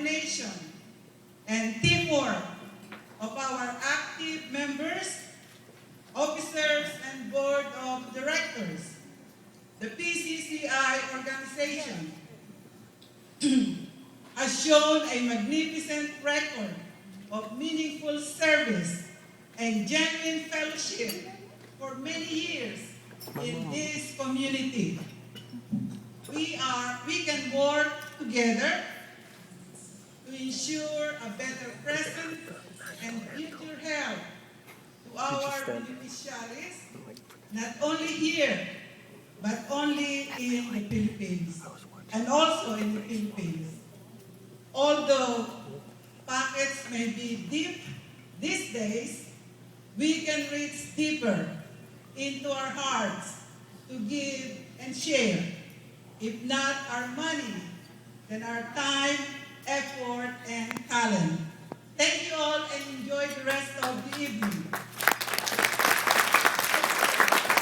coordination and teamwork of our active members, officers, and board of directors, the PCCI organization has shown a magnificent record of meaningful service and genuine fellowship for many years in this community. We can work together to ensure a better present and future health to our beneficiaries, not only here, but only in the Philippines, and also in the Philippines. Although pockets may be deep these days, we can reach deeper into our hearts to give and share. If not our money, then our time, effort,